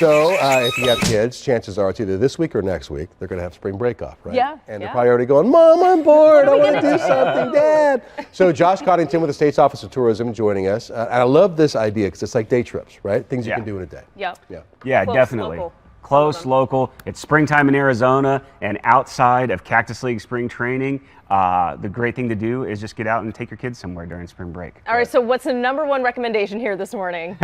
So if you have kids, chances are it's either this week or next week. They're going to have spring break off, right? Yeah. And they're probably already going, Mom, I'm bored. I want to do something, Dad. So Josh Coddington with the State's Office of Tourism joining us. And I love this idea because it's like day trips, right? Things you can do in a day. Yep. Yeah, Close, definitely. local. Close, local. It's springtime in Arizona, and outside of Cactus League spring training, the great thing to do is just get out and take your kids somewhere during spring break. All right, so what's the #1 recommendation here this morning?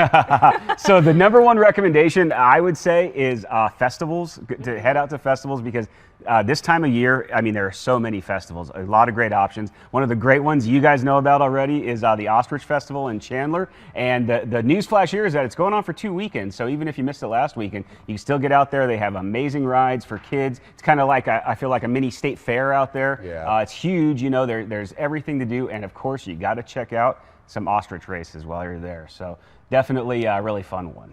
So the #1 recommendation I would say is festivals, to head out to festivals, because this time of year, I mean, there are so many festivals, a lot of great options. One of the great ones you guys know about already is the Ostrich Festival in Chandler. And the news flash here is that it's going on for 2 weekends. So even if you missed it last weekend, you can still get out there. They have amazing rides for kids. It's kind of like, I feel like a mini state fair out there. Yeah. It's huge, you know, there's everything to do. And of course, you got to check out some ostrich races while you're there. So definitely a really fun one.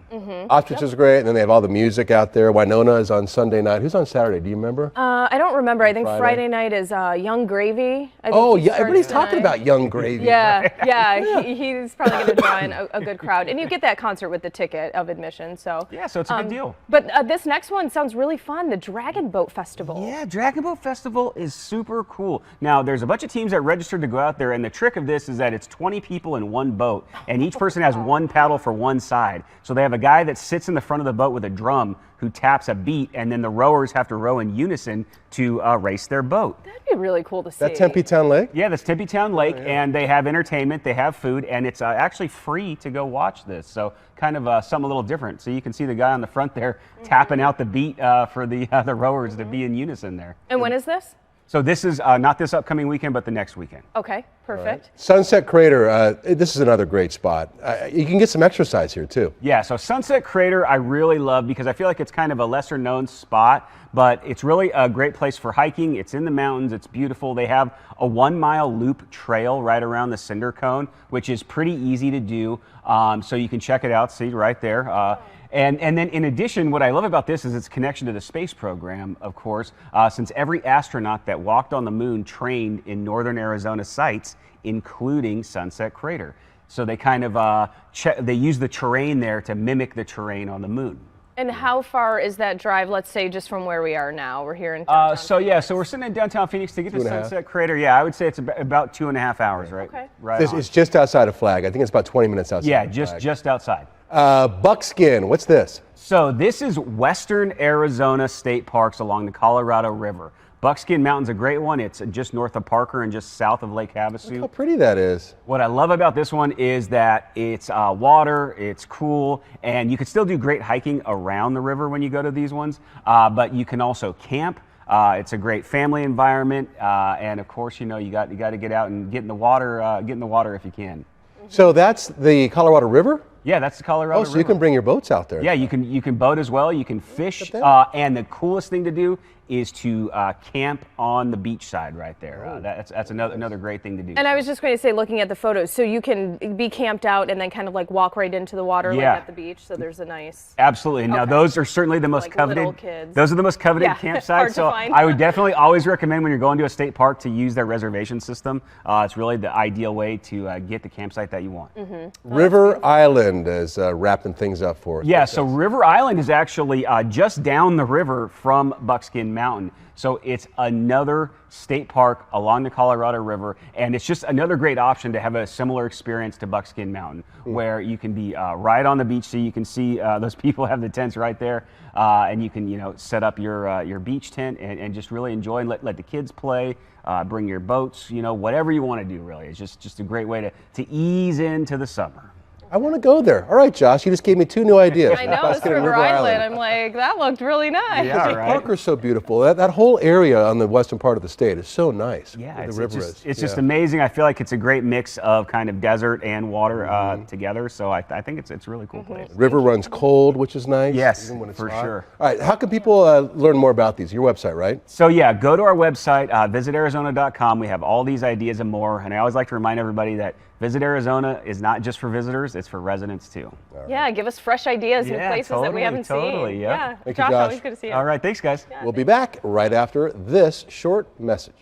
Ostrich is great, and then they have all the music out there. Winona is on Sunday night. Who's on Saturday? Do you remember? I don't remember. I think Friday night is Young Gravy. I think Oh, he yeah, starts everybody's tonight. talking about Young Gravy. Yeah, he's probably going to draw in a good crowd. And you get that concert with the ticket of admission. So Yeah, so it's a good deal. But this next one sounds really fun, the Dragon Boat Festival. Yeah, Dragon Boat Festival is super cool. Now, there's a bunch of teams that registered to go out there, and the trick of this is that it's 20 people in one boat, and each person has one paddle for one side. So they have a guy that sits in the front of the boat with a drum who taps a beat, and then the rowers have to row in unison to race their boat. That'd be really cool to see. That Tempe Town Lake? Yeah, that's Tempe Town Lake, and they have entertainment, they have food, and it's actually free to go watch this. So kind of something a little different. So you can see the guy on the front there tapping out the beat for the rowers to be in unison there. And when is this? So this is not this upcoming weekend, but the next weekend. Okay, perfect. Sunset Crater, this is another great spot. You can get some exercise here too. Yeah, so Sunset Crater I really love because I feel like it's kind of a lesser known spot, but it's really a great place for hiking. It's in the mountains, it's beautiful. They have a 1-mile loop trail right around the cinder cone, which is pretty easy to do. So you can check it out, see right there. And then in addition, what I love about this is its connection to the space program, of course, since every astronaut that walked on the moon trained in northern Arizona sites, including Sunset Crater. So they kind of, they use the terrain there to mimic the terrain on the moon. And how far is that drive, let's say, just from where we are now? We're here in downtown Phoenix. So we're sitting in downtown Phoenix to get to Sunset Crater. Yeah, I would say it's about 2.5 hours, right? Okay. Right. It's just outside of Flag. I think it's about 20 minutes outside. Yeah, of Flag. just outside. Buckskin, what's this? So this is Western Arizona State Parks along the Colorado River. Buckskin Mountain's a great one. It's just north of Parker and just south of Lake Havasu. Look how pretty that is. What I love about this one is that it's water, it's cool, and you can still do great hiking around the river when you go to these ones, but you can also camp. It's a great family environment, and of course, you know, you got to get out and get in the water if you can. So that's the Colorado River? Yeah, that's the Colorado River. So you can bring your boats out there. Yeah, you can boat as well. You can fish, and the coolest thing to do is to camp on the beach side right there. That's another great thing to do. And I was just going to say, looking at the photos, so you can be camped out and then kind of like walk right into the water like at the beach. So there's a nice. Absolutely. Now those are certainly the most coveted. Kids. Those are the most coveted campsites. So I would definitely always recommend when you're going to a state park to use their reservation system. It's really the ideal way to get the campsite that you want. River Island is wrapping things up for us. Yeah, so River Island is actually just down the river from Buckskin Mountain. So it's another state park along the Colorado River, and it's just another great option to have a similar experience to Buckskin Mountain, where you can be right on the beach, so you can see those people have the tents right there, and you can set up your beach tent and just really enjoy and let the kids play, bring your boats, whatever you want to do. Really, it's just a great way to ease into the summer. I want to go there. All right, Josh, you just gave me 2 new ideas. I know, it's River Island. I'm like, that looked really nice. Yeah, right. Parker's so beautiful. That whole area on the western part of the state is so nice. Yeah, the river it's just amazing. I feel like it's a great mix of kind of desert and water together. So I think it's a really cool place. The river runs cold, which is nice. Yes, even when it's for hot. sure. All right, how can people learn more about these? Your website, right? So yeah, go to our website, visitarizona.com. We have all these ideas and more. And I always like to remind everybody that Visit Arizona is not just for visitors, it's for residents too. Yeah, give us fresh ideas and places that we haven't seen. Yeah. Thank you, Josh, Josh. always good to see you. All right, thanks guys. We'll be back right after this short message.